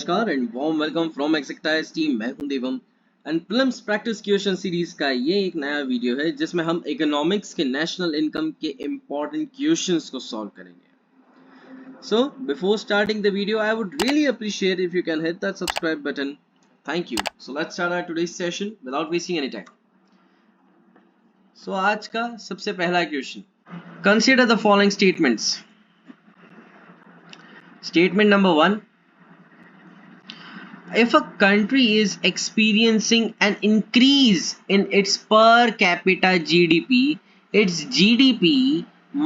नमस्कार and warm welcome from एक्सेक्टाइज team. मैं हूं Devam and prelims practice question series का ये एक नया वीडियो है जिसमें हम इकोनॉमिक्स के नेशनल इनकम के इंपॉर्टेंट क्वेश्चंस को सॉल्व करेंगे। So before starting the video I would really appreciate if you can hit that subscribe button. Thank you. So let's start our today's session without wasting any time. So आज का सबसे पहला question, consider the following statements. Statement number 1, if a country is experiencing an increase in its per capita GDP, its GDP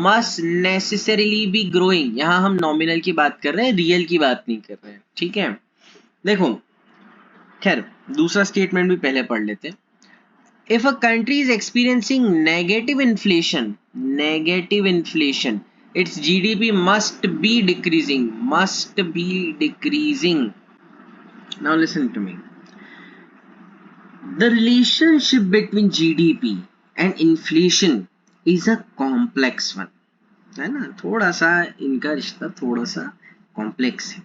must necessarily be growing। यहां हम nominal की बात कर रहे हैं, रियल की बात नहीं कर रहे हैं, ठीक है। देखो, खैर दूसरा स्टेटमेंट भी पहले पढ़ लेते हैं। If a country is experiencing negative inflation, its GDP must be decreasing। Now listen to me. The relationship between GDP and inflation is a complex one, है ना। थोड़ा सा इनका रिश्ता थोड़ा सा कॉम्प्लेक्स है,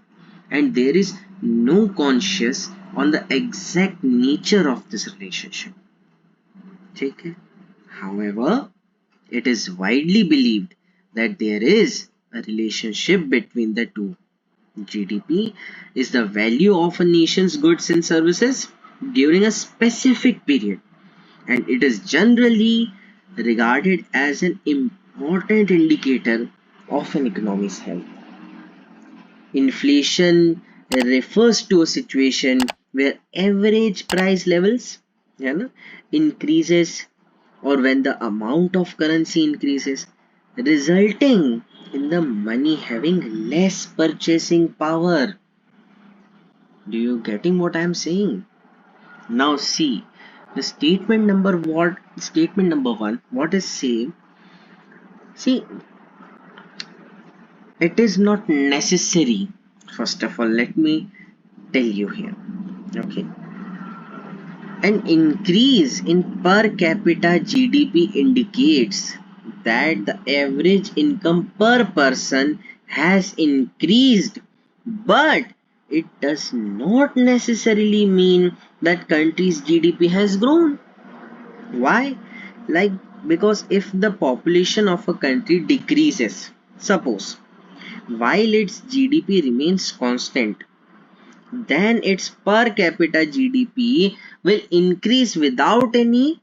and there is no conscious on the exact nature of this relationship, ठीक है। However, it is widely believed that there is a relationship between the two. GDP is the value of a nation's goods and services during a specific period, and it is generally regarded as an important indicator of an economy's health. Inflation refers to a situation where average price levels increases, or when the amount of currency increases, resulting in the money having less purchasing power. Do you getting what I am saying? Now see the statement number 1, what is saying? See, it is not necessary. First of all, let me tell you here, okay. An increase in per capita GDP indicates that the average income per person has increased, but it does not necessarily mean that country's GDP has grown. Why? Like, because if the population of a country decreases, suppose, while its GDP remains constant, then its per capita GDP will increase without any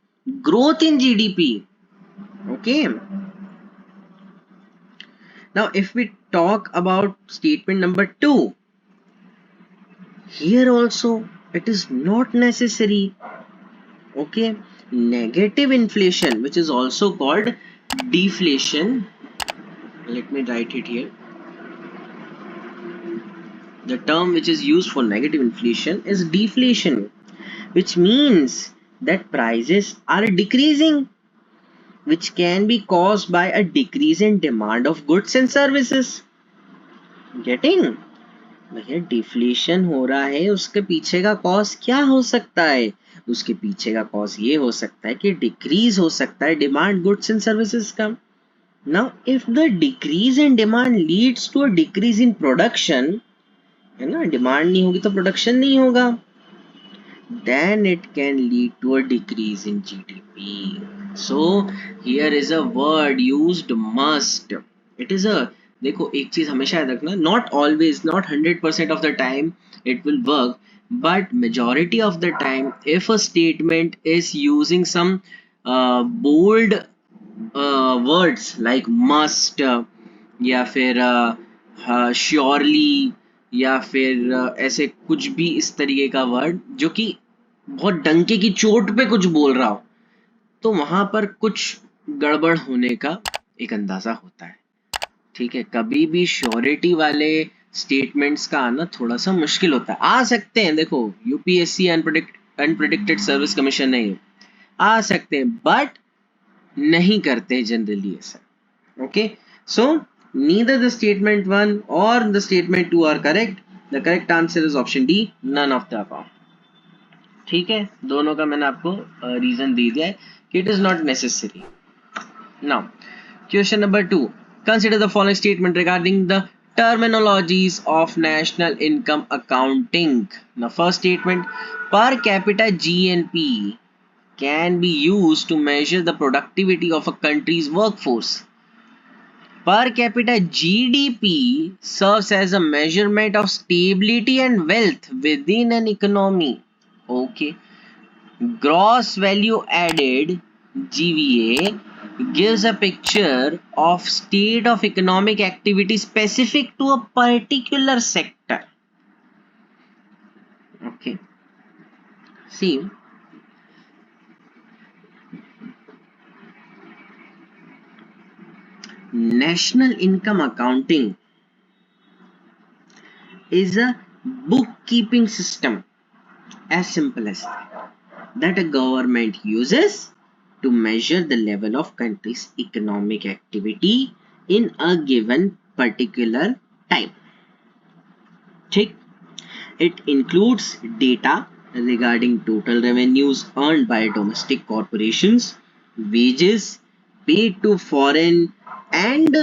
growth in GDP. Okay. Now, if we talk about statement number 2, here also it is not necessary. Okay. Negative inflation, which is also called deflation. Let me write it here. The term which is used for negative inflation is deflation, which means that prices are decreasing, which can be caused by a decrease in demand of goods and services. Getting? भैया deflation हो रहा है, उसके पीछे का cause क्या हो सकता है? उसके पीछे का कॉज ये हो सकता है कि डिक्रीज हो सकता है डिमांड गुड्स एंड सर्विसेज का। Now if the decrease in demand leads to a decrease in production, है ना, डिमांड नहीं होगी तो प्रोडक्शन नहीं होगा, then it can lead to a decrease in GDP. So here is a word used, must. It is a, देखो एक चीज हमेशा याद रखना, not always, not 100% of the time it will work, but majority of the time if a statement is using some bold words like must या फिर surely या फिर ऐसे कुछ भी इस तरीके का वर्ड जो कि बहुत डंके की चोट पे कुछ बोल रहा हो, तो वहां पर कुछ गड़बड़ होने का एक अंदाजा होता है, ठीक है। कभी भी श्योरिटी वाले स्टेटमेंट्स का आना थोड़ा सा मुश्किल होता है। आ सकते हैं, देखो यूपीएससी अनप्रेडिक्टेड सर्विस कमीशन नहीं आ सकते हैं, बट नहीं करते जनरली ऐसा। Okay, so neither the statement 1 or the statement 2 are correct. The correct answer is option D, none of the above. ठीक है, दोनों का मैंने आपको रीजन दे दिया है कि it is not necessary. Now question number 2, consider the following statement regarding the terminologies of national income accounting. Now, first statement, per capita GNP can be used to measure the productivity of a country's workforce. Per capita GDP serves as a measurement of stability and wealth within an economy. Okay. Gross value added GVA gives a picture of state of economic activity specific to a particular sector. Okay. See, national income accounting is a bookkeeping system, as simple as that a government uses to measure the level of country's economic activity in a given particular time. Check. It includes data regarding total revenues earned by domestic corporations, wages paid to foreign and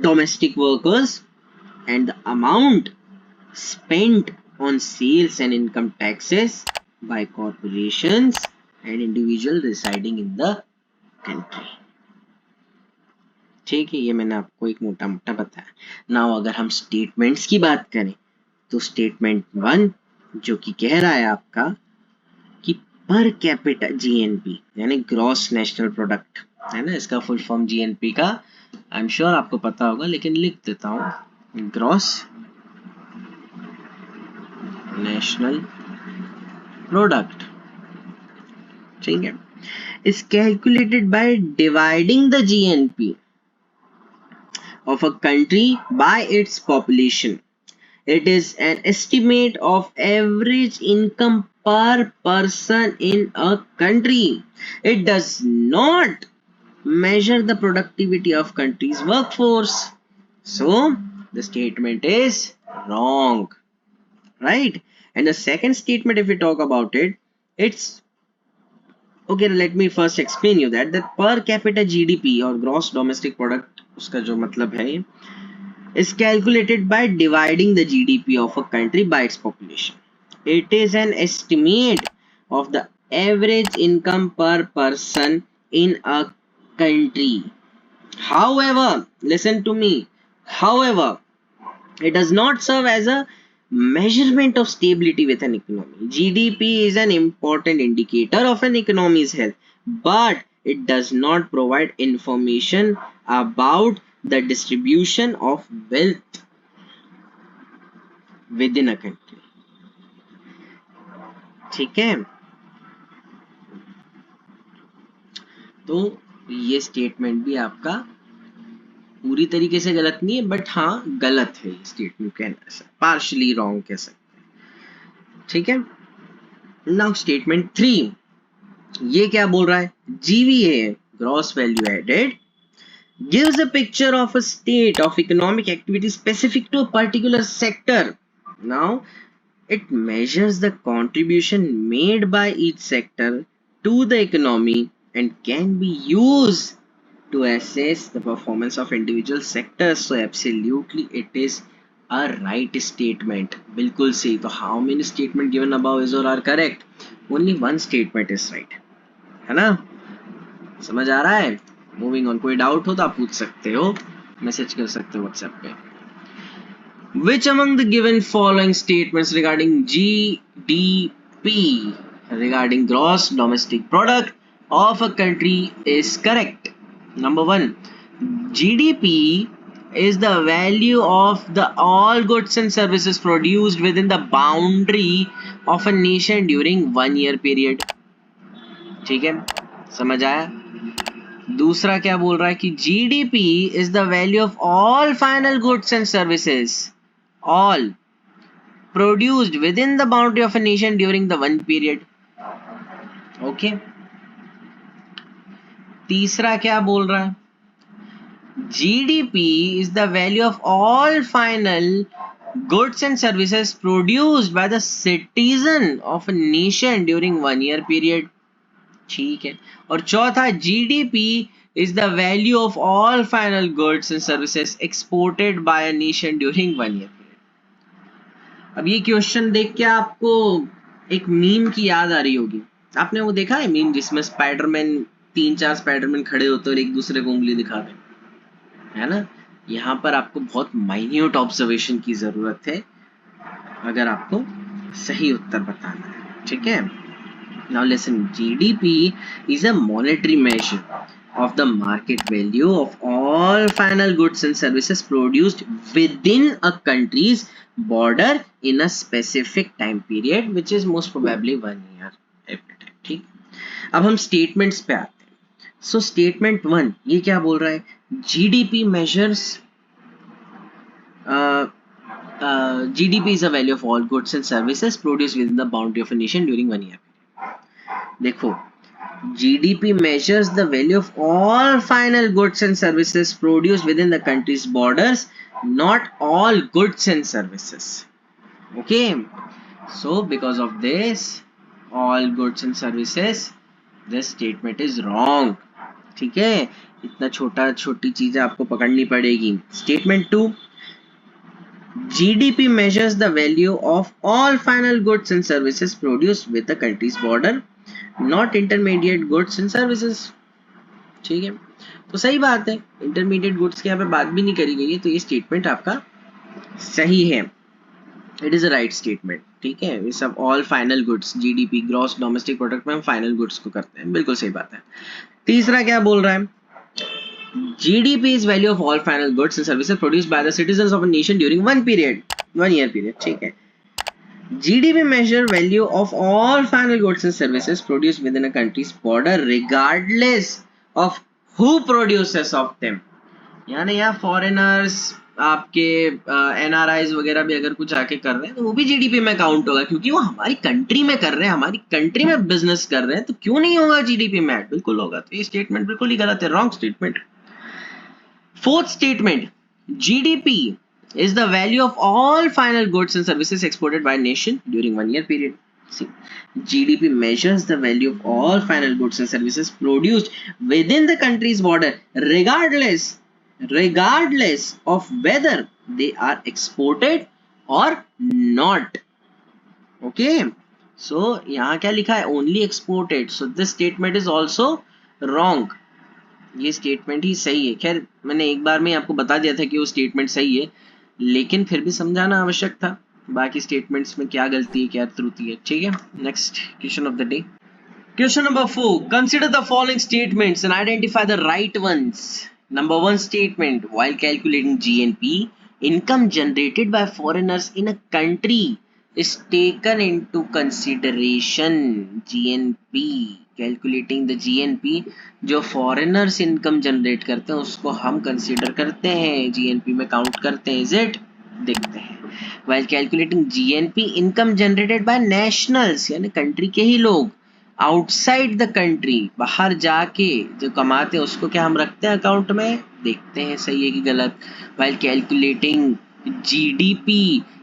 domestic workers, and the amount spent on sales and income taxes by corporations and individuals residing in the country. ठीक है, ये मैंने आपको एक मोटा मोटा बताया. Now अगर हम स्टेटमेंट्स की बात करें तो स्टेटमेंट 1 जो कि कह रहा है आपका कि पर कैपिटा जीएनपी यानी ग्रॉस नेशनल प्रोडक्ट है ना, इसका फुल फॉर्म जीएनपी का आई एम श्योर आपको पता होगा लेकिन लिख देता हूं, ग्रॉस नेशनल प्रोडक्ट. ठीक है, is calculated by dividing the GNP of a country by its population. It is an estimate of average income per person in a country. It does not measure the productivity of country's workforce. So the statement is wrong, right? And the second statement, if we talk about it, it's okay. Let me first explain you that per capita GDP or gross domestic product, उसका जो मतलब है, is calculated by dividing the GDP of a country by its population. It is an estimate of the average income per person in a country. However, listen to me. However, it does not serve as a measurement of stability with an economy. GDP is an important indicator of an economy's health, but it does not provide information about the distribution of wealth within a country. ठीक है, तो ये statement भी आपका पूरी तरीके से गलत नहीं है, बट हाँ गलत है ये स्टेटमेंट, कहना ऐसा पार्शली रॉन्ग कह सकते हैं. ठीक है, नाउ स्टेटमेंट 3 ये क्या बोल रहा है, GVA gross value added gives a picture of a state of economic activity specific to a particular sector. Now it measures the contribution made by each sector to the economy and can be used to assess the performance of individual sectors. So absolutely it is a right statement. बिल्कुल सही. तो how many statement given above is or are correct? Only one statement is right. है ना, समझ आ रहा है? Moving on. कोई doubt हो तो आप पूछ सकते हो, मैसेज कर सकते हो व्हाट्सएप पे. Which among the given following statements regarding GDP, regarding gross domestic product of a country is correct? Number 1, GDP is the value of the all goods and services produced within the boundary of a nation during 1 year period. ठीक है, समझ आया? दूसरा क्या बोल रहा है कि GDP is the value of all final goods and services all produced within the boundary of a nation during the 1 period. Okay. तीसरा क्या बोल रहा है, GDP is the value of all final goods and services produced by the citizen of a nation during 1 year period. ठीक है. और चौथा, GDP is the value of all final goods and services exported by a nation during 1 year period. अब ये question देख के आपको एक मीम की याद आ रही होगी. आपने वो देखा है मीम जिसमें स्पाइडरमैन 3-4 स्पाइडरमैन खड़े होते और एक दूसरे को उंगली दिखाते है ना. यहाँ पर आपको बहुत माइन्यूट ऑब्जर्वेशन की जरूरत है अगर आपको सही उत्तर बताना है. ठीक है. Now listen, GDP is a monetary measure of the market value of all final goods and services produced within a country's border in a specific time period, which is most probably 1 year every time. ठीक. अब हम statements पे आते हैं. So statement 1 ये क्या बोल रहा है? GDP measures GDP is a value of all goods and services produced within the boundary of a nation during 1 year. देखो, GDP measures the value of all final goods and services produced within the country's borders, not all goods and services. Okay, so because of this, all goods and services, this statement is wrong. ठीक है, इतना छोटी चीजें आपको पकड़नी पड़ेगी. Statement 2, GDP measures the value of all final goods and services produced with the country's border, not intermediate goods and services. ठीक है, तो सही बात है, इंटरमीडिएट गुड्स के यहाँ पे बात भी नहीं करी गई है, तो ये स्टेटमेंट आपका सही है. It is a right statement. ठीक है, ये सब all final goods, GDP gross domestic product में हम फाइनल गुड्स को करते हैं. बिल्कुल सही बात है. तीसरा क्या बोल रहा है? GDP is value of all final goods and services produced by the citizens of a nation during 1 year period. ठीक है. GDP measure value of all final goods and services produced within a country's border regardless of who produces of them. यानी यहाँ foreigners आपके NRIs वगैरह भी अगर कुछ आके कर रहे हैं तो वो भी GDP में काउंट होगा, क्योंकि वो हमारी कंट्री में कर रहे हैं, हमारी कंट्री में बिजनेस कर रहे हैं, तो क्यों नहीं होगा GDP में? बिल्कुल होगा. तो ये स्टेटमेंट बिल्कुल ही गलत है, wrong statement. Fourth statement, GDP is the value of all final goods and services exported by a nation during 1 year period. See, GDP measures the value of all final goods and services produced within the country's border regardless of whether they are exported or not. Okay, so यहाँ क्या लिखा है? Only exported. So this statement is also wrong. ये statement ही सही है. खैर, मैंने एक बार में आपको बता दिया था कि वो स्टेटमेंट सही है, लेकिन फिर भी समझाना आवश्यक था बाकी स्टेटमेंट्स में क्या गलती है क्या त्रुटि है. ठीक है, next question of the day. Question number 4, consider the following statements and identify the right ones. Number 1 statement, while calculating GNP, income generated by foreigners in a country is taken into consideration. GNP, calculating the GNP, जो foreigners income generate करते हैं उसको हम consider करते हैं, GNP में count करते हैं. Is it? देखते हैं. While calculating GNP, income generated by nationals, यानी कंट्री के ही लोग, आउटसाइड द कंट्री, बाहर जाके जो कमाते हैं उसको क्या हम रखते हैं अकाउंट में? देखते हैं सही है कि गलत. While calculating GDP,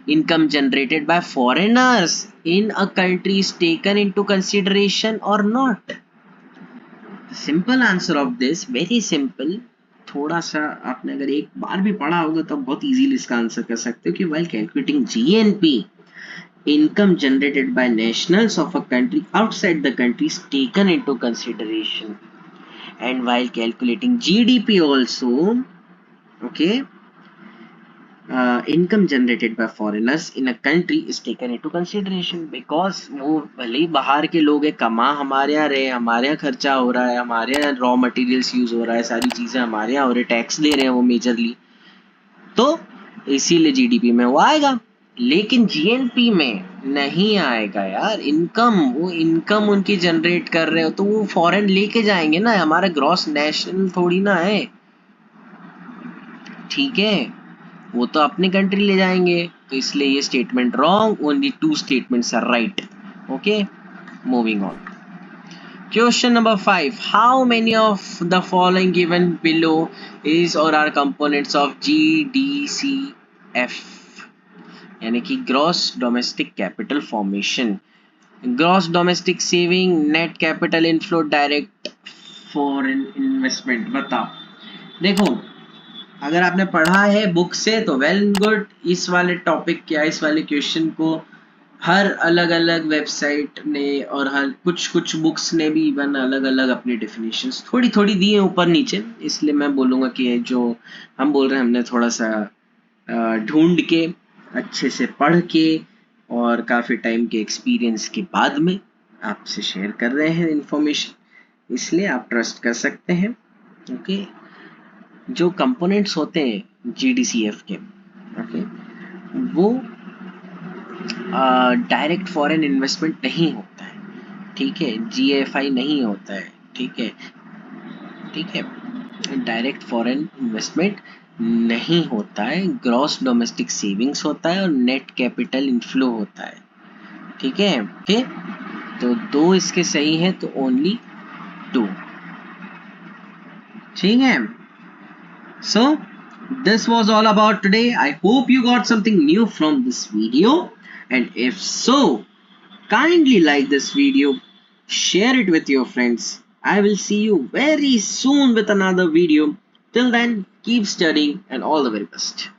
income generated by foreigners in a country is taken into consideration or not? The simple answer of this, very simple. थोड़ा सा आपने अगर एक बार भी पढ़ा होगा तो बहुत इजीली इसका आंसर कर सकते हो कि while calculating GNP, income generated by nationals of a country outside the country is taken into consideration. And while calculating GDP also, okay, income generated by foreigners in a country is taken into consideration, because वो भले ही बाहर के लोग हैं, कमा हमारे यहाँ रहे, हमारे यहाँ खर्चा हो रहा है, हमारे यहाँ रॉ मटेरियल्स यूज हो रहा है, सारी चीजें हमारे यहाँ हो रही है, टैक्स दे रहे हैं वो मेजरली, तो इसीलिए GDP में वो आएगा. लेकिन GNP में नहीं आएगा यार. इनकम, वो इनकम उनकी जनरेट कर रहे हो तो वो फॉरेन लेके जाएंगे ना, हमारा ग्रॉस नेशनल थोड़ी ना है. ठीक है, वो तो अपनी कंट्री ले जाएंगे, तो इसलिए ये statement wrong. Only 2 statements are right. Okay, moving on. Question number 5, how many of the following given below is और आर कंपोनेंट्स ऑफ GDCF, यानी कि gross domestic capital formation, gross domestic saving, net capital inflow, direct foreign investment, बताओ। देखो, अगर आपने पढ़ा है book से तो वेल गुड, इस वाले टॉपिक या इस वाले क्वेश्चन को हर अलग अलग वेबसाइट ने और हर कुछ कुछ बुक्स ने भी इवन अलग अलग अपनी डेफिनेशंस थोड़ी थोड़ी दी है ऊपर नीचे, इसलिए मैं बोलूँगा कि जो हम बोल रहे हैं हमने थोड़ा सा ढूंढ के अच्छे से पढ़ के और काफ़ी टाइम के एक्सपीरियंस के बाद में आपसे शेयर कर रहे हैं इन्फॉर्मेशन, इसलिए आप ट्रस्ट कर सकते हैं। ओके, जो कंपोनेंट्स होते हैं GDCF के, ओके, वो डायरेक्ट फॉरेन इन्वेस्टमेंट नहीं होता है, ठीक है, GFI नहीं होता है, ठीक है, ठीक है, डायरेक्ट फॉरेन इन्वेस्टमेंट नहीं होता है, ग्रॉस डोमेस्टिक सेविंग्स होता है और नेट कैपिटल इनफ्लो होता है, ठीक है, ओके। तो दो इसके सही है तो ओनली 2, ठीक है। So this was all about today. I hope you got something new from this video, and if so, kindly like this video, share it with your friends. I will see you very soon with another video. Till then, keep studying and all the very best.